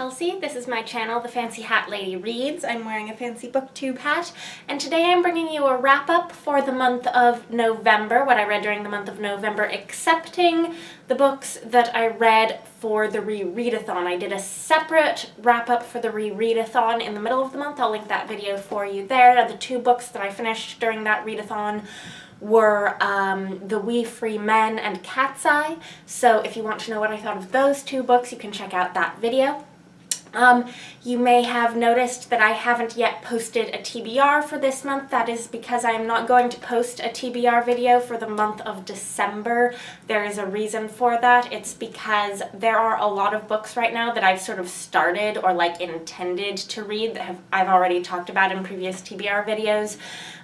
Chelsea. This is my channel, The Fancy Hat Lady Reads. I'm wearing a fancy booktube hat, and today I'm bringing you a wrap-up for the month of November, what I read during the month of November, excepting the books that I read for the Readathon. I did a separate wrap-up for the Readathon in the middle of the month. I'll link that video for you there. The two books that I finished during that Readathon were The Wee Free Men and Cat's Eye. So if you want to know what I thought of those two books, you can check out that video. You may have noticed that I haven't yet posted a TBR for this month. That is because I am not going to post a TBR video for the month of December. There is a reason for that. It's because there are a lot of books right now that I've sort of started or like intended to read that I've already talked about in previous TBR videos.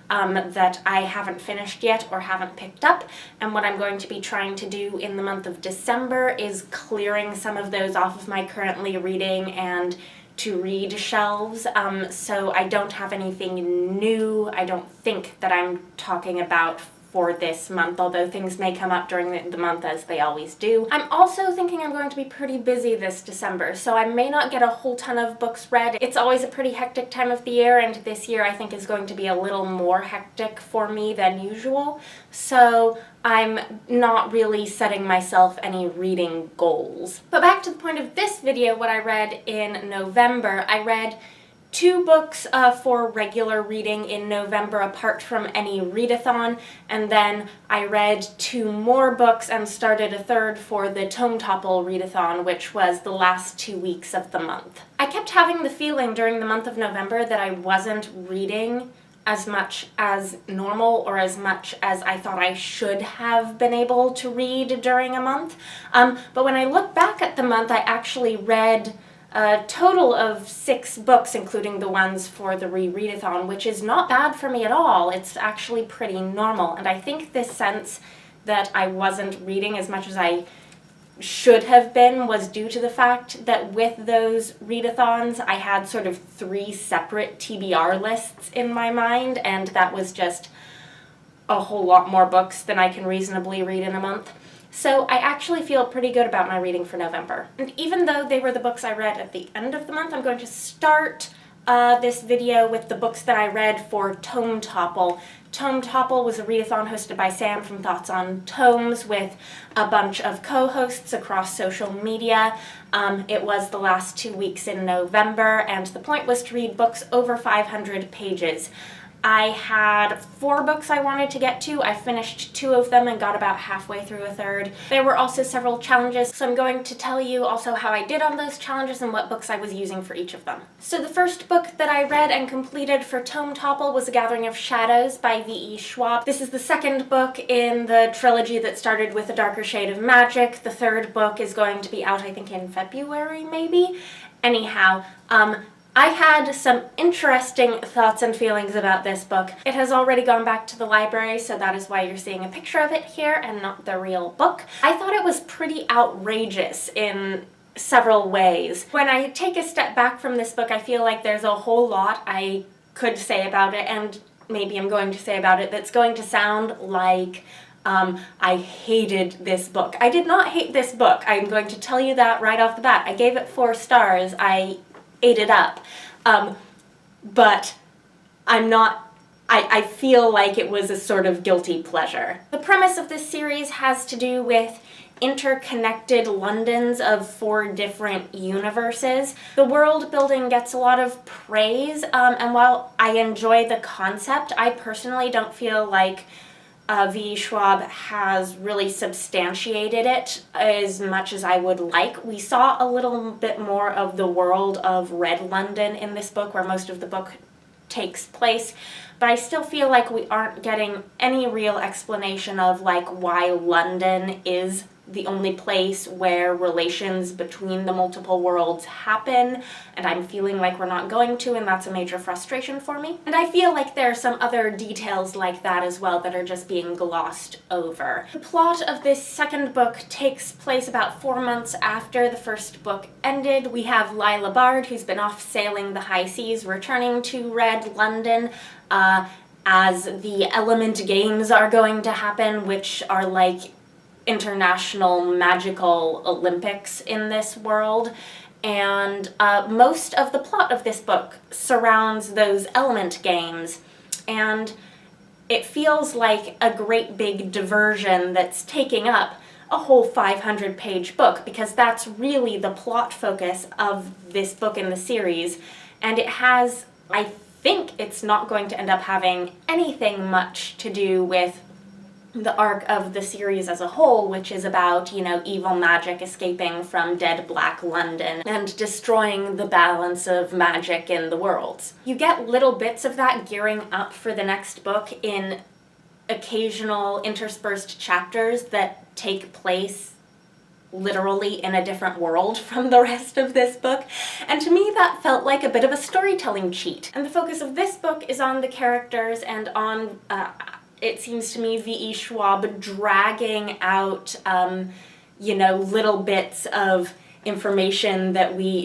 That I haven't finished yet or haven't picked up, and what I'm going to be trying to do in the month of December is clearing some of those off of my currently reading and to read shelves, so I don't have anything new, I don't think, that I'm talking about for this month, although things may come up during the month as they always do. I'm also thinking I'm going to be pretty busy this December, so I may not get a whole ton of books read. It's always a pretty hectic time of the year, and this year I think is going to be a little more hectic for me than usual, so I'm not really setting myself any reading goals. But back to the point of this video, what I read in November. I read two books for regular reading in November apart from any readathon, and then I read two more books and started a third for the Tome Topple readathon, which was the last 2 weeks of the month. I kept having the feeling during the month of November that I wasn't reading as much as normal or as much as I thought I should have been able to read during a month. But when I look back at the month, I actually read a total of 6 books, including the ones for the Readathon, which is not bad for me at all. It's actually pretty normal, and I think this sense that I wasn't reading as much as I should have been was due to the fact that with those readathons I had sort of 3 separate TBR lists in my mind, and that was just a whole lot more books than I can reasonably read in a month. So I actually feel pretty good about my reading for November. And even though they were the books I read at the end of the month, I'm going to start this video with the books that I read for Tome Topple. Tome Topple was a readathon hosted by Sam from Thoughts on Tomes with a bunch of co-hosts across social media. It was the last 2 weeks in November, and the point was to read books over 500 pages. I had 4 books I wanted to get to. I finished 2 of them and got about halfway through a third. There were also several challenges, so I'm going to tell you also how I did on those challenges and what books I was using for each of them. So the first book that I read and completed for Tome Topple was A Gathering of Shadows by V.E. Schwab. This is the second book in the trilogy that started with A Darker Shade of Magic. The third book is going to be out, I think, in February, maybe? Anyhow, I had some interesting thoughts and feelings about this book. It has already gone back to the library, so that is why you're seeing a picture of it here and not the real book. I thought it was pretty outrageous in several ways. When I take a step back from this book, I feel like there's a whole lot I could say about it, and maybe I'm going to say about it, that's going to sound like I hated this book. I did not hate this book. I'm going to tell you that right off the bat. I gave it 4 stars. I ate it up, but I feel like it was a sort of guilty pleasure. The premise of this series has to do with interconnected Londons of 4 different universes. The world building gets a lot of praise, and while I enjoy the concept, I personally don't feel like V. Schwab has really substantiated it as much as I would like. We saw a little bit more of the world of Red London in this book, where most of the book takes place, but I still feel like we aren't getting any real explanation of like why London is the only place where relations between the multiple worlds happen, and I'm feeling like we're not going to, and that's a major frustration for me. And I feel like there are some other details like that as well that are just being glossed over. The plot of this second book takes place about 4 months after the first book ended. We have Lila Bard, who's been off sailing the high seas, returning to Red London as the Element Games are going to happen, which are like international magical Olympics in this world, and most of the plot of this book surrounds those element games, and it feels like a great big diversion that's taking up a whole 500-page book, because that's really the plot focus of this book in the series, and it has, I think it's not going to end up having anything much to do with the arc of the series as a whole, which is about, evil magic escaping from dead Black London and destroying the balance of magic in the worlds. You get little bits of that gearing up for the next book in occasional interspersed chapters that take place literally in a different world from the rest of this book, and to me that felt like a bit of a storytelling cheat. And the focus of this book is on the characters and on it seems to me, V.E. Schwab dragging out, little bits of information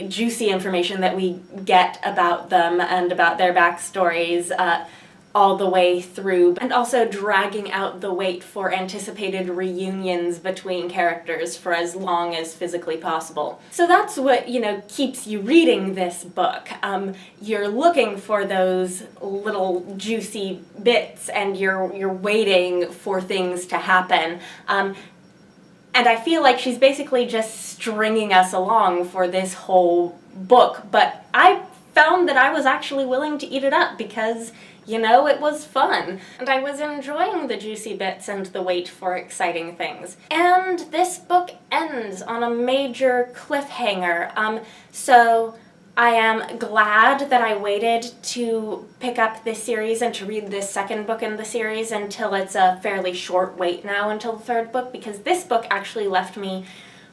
juicy information that we get about them and about their backstories all the way through, and also dragging out the wait for anticipated reunions between characters for as long as physically possible. So that's what, keeps you reading this book. You're looking for those little juicy bits, and you're waiting for things to happen. And I feel like she's basically just stringing us along for this whole book, but I found that I was actually willing to eat it up because it was fun, and I was enjoying the juicy bits and the wait for exciting things. And this book ends on a major cliffhanger, so I am glad that I waited to pick up this series and to read this second book in the series until it's a fairly short wait now until the third book, because this book actually left me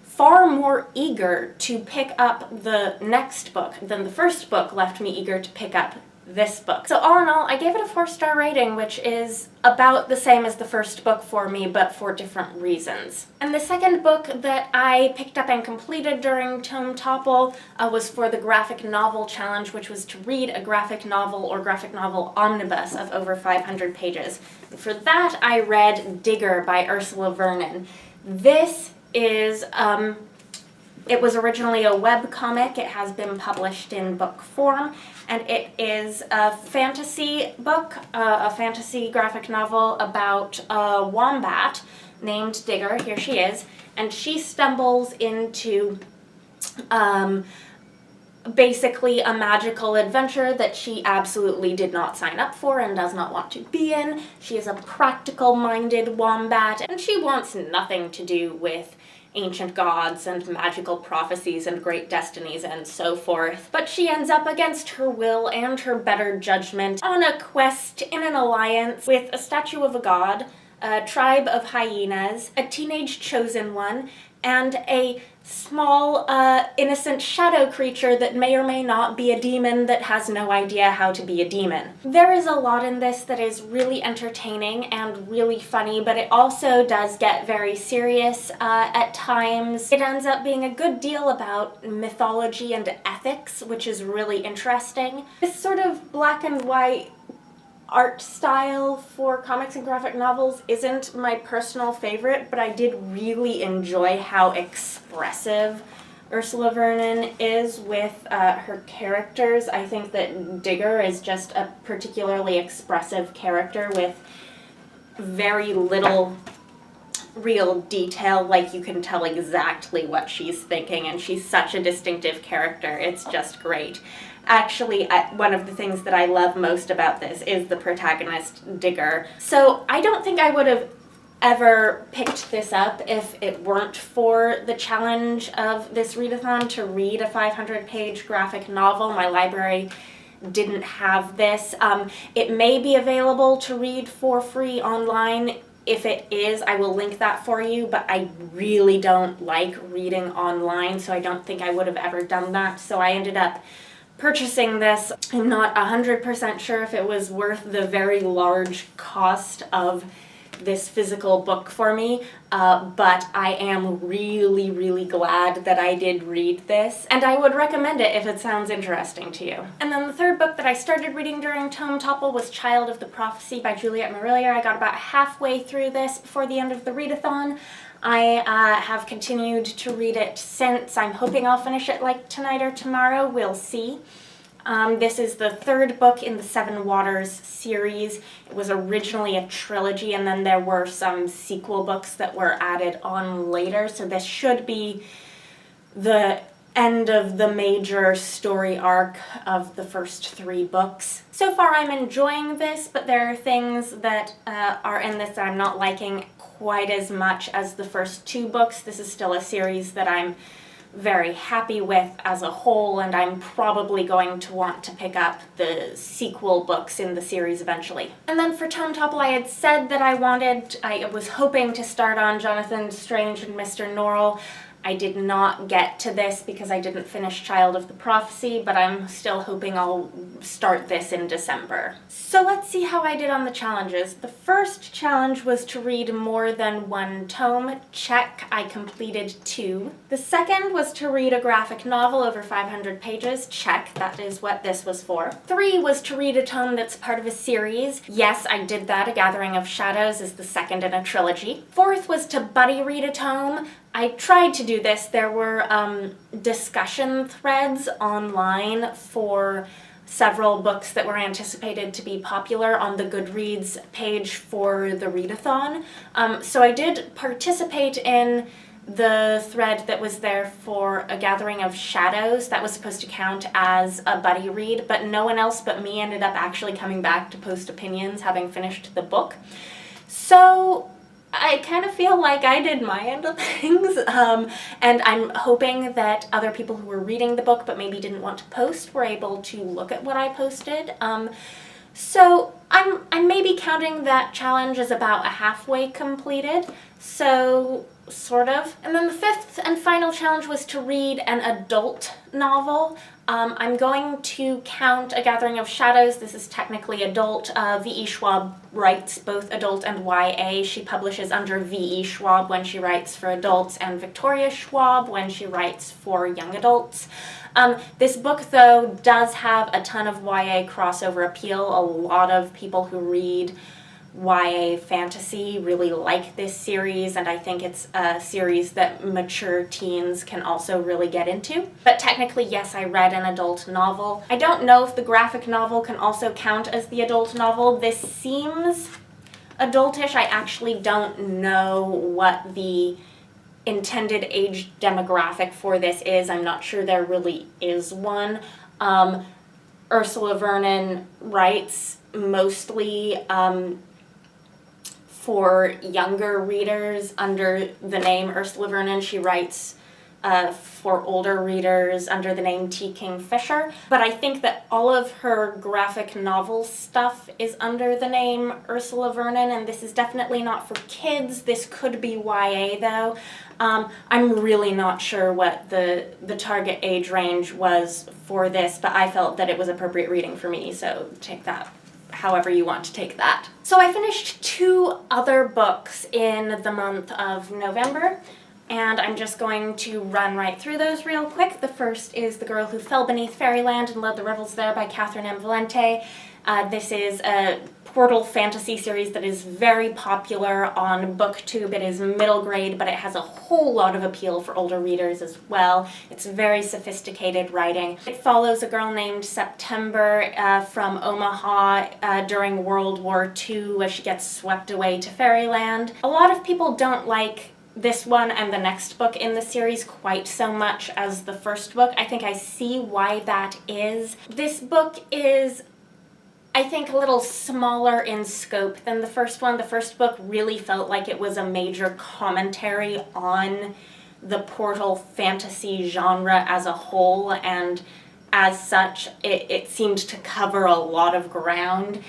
far more eager to pick up the next book than the first book left me eager to pick up this book. So all in all, I gave it a 4-star rating, which is about the same as the first book for me, but for different reasons. And the second book that I picked up and completed during Tome Topple was for the graphic novel challenge, which was to read a graphic novel or graphic novel omnibus of over 500 pages. And for that, I read Digger by Ursula Vernon. This is, it was originally a webcomic. It has been published in book form, and it is a fantasy book, a fantasy graphic novel about a wombat named Digger. Here she is, and she stumbles into basically a magical adventure that she absolutely did not sign up for and does not want to be in. She is a practical-minded wombat, and she wants nothing to do with ancient gods and magical prophecies and great destinies and so forth. But she ends up against her will and her better judgment on a quest in an alliance with a statue of a god, a tribe of hyenas, a teenage chosen one, and a small, innocent shadow creature that may or may not be a demon that has no idea how to be a demon. There is a lot in this that is really entertaining and really funny, but it also does get very serious at times. It ends up being a good deal about mythology and ethics, which is really interesting. This sort of black and white art style for comics and graphic novels isn't my personal favorite, but I did really enjoy how expressive Ursula Vernon is with her characters. I think that Digger is just a particularly expressive character with very little real detail. Like, you can tell exactly what she's thinking, and she's such a distinctive character. It's just great. Actually, one of the things that I love most about this is the protagonist, Digger. So I don't think I would have ever picked this up if it weren't for the challenge of this readathon to read a 500-page graphic novel. My library didn't have this. It may be available to read for free online. If it is, I will link that for you, but I really don't like reading online, so I don't think I would have ever done that. So I ended up purchasing this. I'm not 100% sure if it was worth the very large cost of this physical book for me, but I am really, really glad that I did read this, and I would recommend it if it sounds interesting to you. And then the third book that I started reading during Tome Topple was Child of the Prophecy by Juliet Marillier. I got about halfway through this before the end of the readathon. I have continued to read it since. I'm hoping I'll finish it like tonight or tomorrow. We'll see. This is the third book in the Seven Waters series. It was originally a trilogy, and then there were some sequel books that were added on later, so this should be the end of the major story arc of the first 3 books. So far I'm enjoying this, but there are things that are in this that I'm not liking quite as much as the first 2 books. This is still a series that I'm very happy with as a whole, and I'm probably going to want to pick up the sequel books in the series eventually. And then for Tome Topple, I had said that I was hoping to start on Jonathan Strange and Mr. Norrell. I did not get to this because I didn't finish Child of the Prophecy, but I'm still hoping I'll start this in December. So let's see how I did on the challenges. The first challenge was to read more than 1 tome. Check, I completed 2. The second was to read a graphic novel over 500 pages. Check, that is what this was for. 3 was to read a tome that's part of a series. Yes, I did that. A Gathering of Shadows is the second in a trilogy. 4th was to buddy read a tome. I tried to do this. There were discussion threads online for several books that were anticipated to be popular on the Goodreads page for the readathon. So I did participate in the thread that was there for A Gathering of Shadows. That was supposed to count as a buddy read, but no one else but me ended up actually coming back to post opinions having finished the book. So I kind of feel like I did my end of things, and I'm hoping that other people who were reading the book but maybe didn't want to post were able to look at what I posted. So I'm maybe counting that challenge as about a halfway completed, so sort of. And then the 5th and final challenge was to read an adult novel. I'm going to count A Gathering of Shadows. This is technically adult. V.E. Schwab writes both adult and YA. She publishes under V.E. Schwab when she writes for adults, and Victoria Schwab when she writes for young adults. This book, though, does have a ton of YA crossover appeal. A lot of people who read YA fantasy really like this series, and I think it's a series that mature teens can also really get into. But technically, yes, I read an adult novel. I don't know if the graphic novel can also count as the adult novel. This seems adultish. I actually don't know what the intended age demographic for this is. I'm not sure there really is one. Ursula Vernon writes mostly for younger readers under the name Ursula Vernon. She writes for older readers under the name T. Kingfisher. But I think that all of her graphic novel stuff is under the name Ursula Vernon, and this is definitely not for kids. This could be YA, though. I'm really not sure what the target age range was for this, but I felt that it was appropriate reading for me, so take that however you want to take that. So I finished 2 other books in the month of November, and I'm just going to run right through those real quick. The first is The Girl Who Fell Beneath Fairyland and Led the Revels There by Catherynne and Valente. This is a portal fantasy series that is very popular on BookTube. It is middle grade, but it has a whole lot of appeal for older readers as well. It's very sophisticated writing. It follows a girl named September from Omaha during World War II as she gets swept away to Fairyland. A lot of people don't like this one and the next book in the series quite so much as the first book. I think I see why that is. This book is, I think, a little smaller in scope than the first one. The first book really felt like it was a major commentary on the portal fantasy genre as a whole, and as such, it seemed to cover a lot of ground.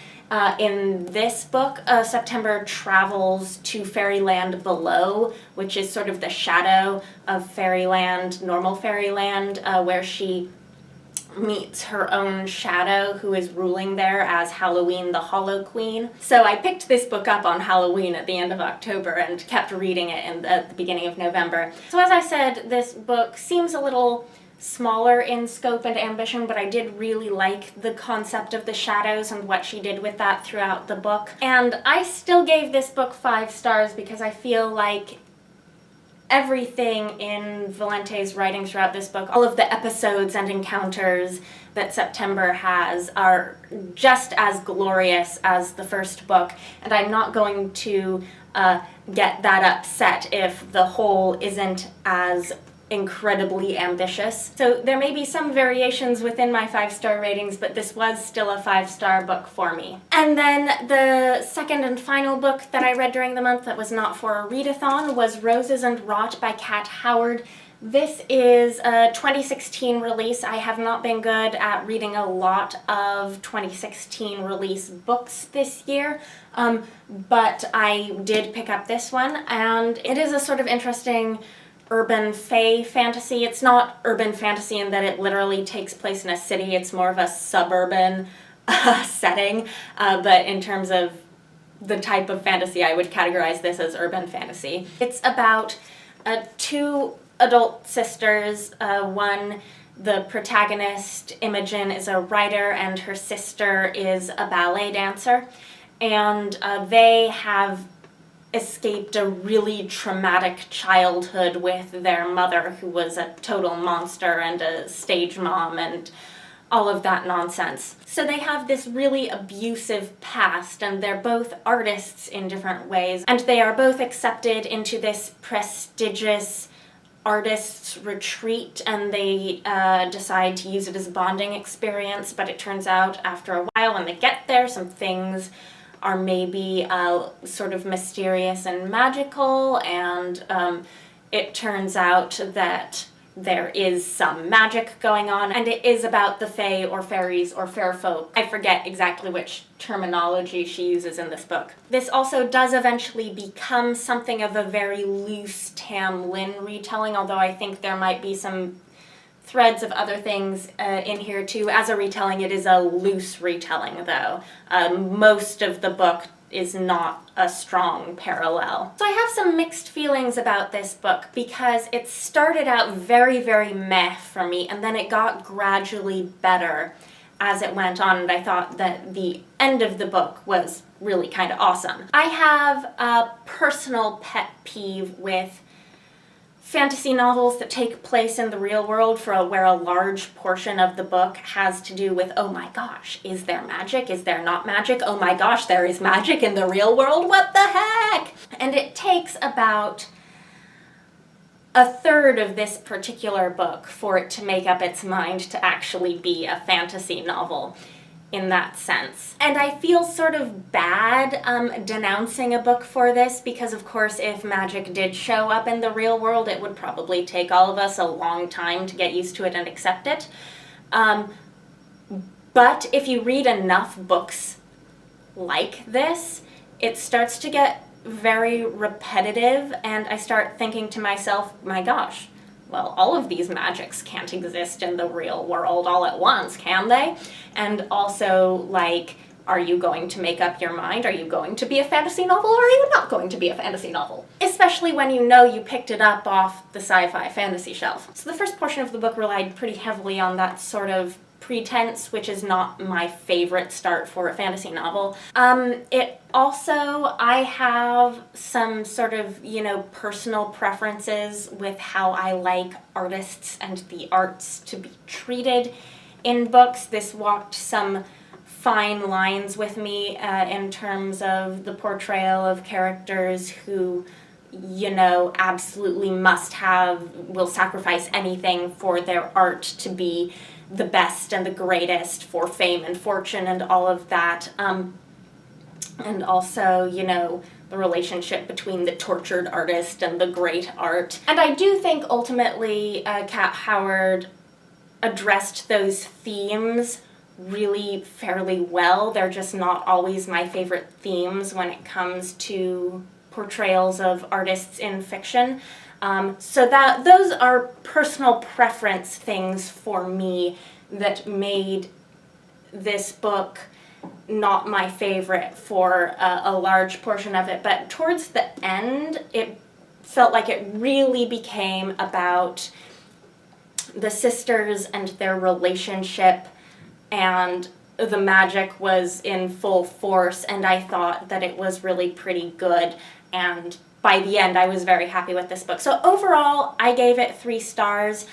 In this book, September travels to Fairyland Below, which is sort of the shadow of Fairyland, normal Fairyland, where she meets her own shadow who is ruling there as Halloween the Hollow Queen. So I picked this book up on Halloween at the end of October and kept reading it at the beginning of November. So as I said, this book seems a little smaller in scope and ambition, but I did really like the concept of the shadows and what she did with that throughout the book. And I still gave this book 5 stars because I feel like everything in Valente's writing throughout this book, all of the episodes and encounters that September has, are just as glorious as the first book, and I'm not going to get that upset if the whole isn't as incredibly ambitious. So there may be some variations within my 5-star ratings, but this was still a 5-star book for me. And then the second and final book that I read during the month that was not for a readathon was Roses and Wrought by Cat Howard. This is a 2016 release. I have not been good at reading a lot of 2016 release books this year, but I did pick up this one, and it is a sort of interesting urban fae fantasy. It's not urban fantasy in that it literally takes place in a city. It's more of a suburban setting, but in terms of the type of fantasy, I would categorize this as urban fantasy. It's about 2 adult sisters. One, the protagonist, Imogen, is a writer, and her sister is a ballet dancer, and they have escaped a really traumatic childhood with their mother, who was a total monster and a stage mom and all of that nonsense. So they have this really abusive past, and they're both artists in different ways, and they are both accepted into this prestigious artists retreat, and they decide to use it as a bonding experience, but it turns out after a while when they get there, some things are maybe sort of mysterious and magical, and it turns out that there is some magic going on, and it is about the fae or fairies or fair folk. I forget exactly which terminology she uses in this book. This also does eventually become something of a very loose Tam Lin retelling, although I think there might be some threads of other things in here too. As a retelling, it is a loose retelling, though. Most of the book is not a strong parallel. So I have some mixed feelings about this book because it started out very, very meh for me, and then it got gradually better as it went on, and I thought that the end of the book was really kind of awesome. I have a personal pet peeve with fantasy novels that take place in the real world where a large portion of the book has to do with, oh my gosh, is there magic? Is there not magic? Oh my gosh, there is magic in the real world? What the heck? And it takes about a third of this particular book for it to make up its mind to actually be a fantasy novel in that sense. And I feel sort of bad denouncing a book for this because, of course, if magic did show up in the real world, it would probably take all of us a long time to get used to it and accept it. But if you read enough books like this, it starts to get very repetitive, and I start thinking to myself, my gosh, well, all of these magics can't exist in the real world all at once, can they? And also, like, are you going to make up your mind? Are you going to be a fantasy novel, or are you not going to be a fantasy novel? Especially when you know you picked it up off the sci-fi fantasy shelf. So the first portion of the book relied pretty heavily on that sort of pretense, which is not my favorite start for a fantasy novel. It also, I have some sort of, personal preferences with how I like artists and the arts to be treated in books. This walked some fine lines with me in terms of the portrayal of characters who, absolutely will sacrifice anything for their art to be the best and the greatest, for fame and fortune and all of that. And also, the relationship between the tortured artist and the great art. And I do think ultimately Cat Howard addressed those themes really fairly well. They're just not always my favorite themes when it comes to portrayals of artists in fiction. So those are personal preference things for me that made this book not my favorite for a large portion of it, but towards the end it felt like it really became about the sisters and their relationship, and the magic was in full force, and I thought that it was really pretty good, and by the end I was very happy with this book. So overall I gave it 3 stars.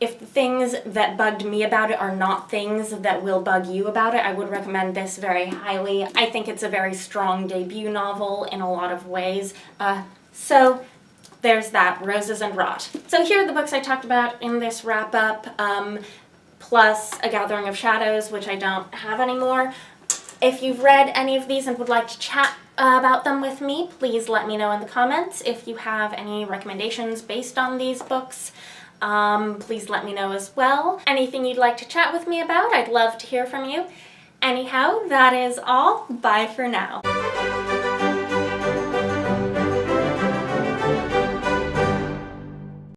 If the things that bugged me about it are not things that will bug you about it, I would recommend this very highly. I think it's a very strong debut novel in a lot of ways. So there's that, Roses and Wrought. So here are the books I talked about in this wrap-up, plus A Gathering of Shadows, which I don't have anymore. If you've read any of these and would like to chat about them with me, please let me know in the comments. If you have any recommendations based on these books, please let me know as well. Anything you'd like to chat with me about, I'd love to hear from you. Anyhow, that is all. Bye for now.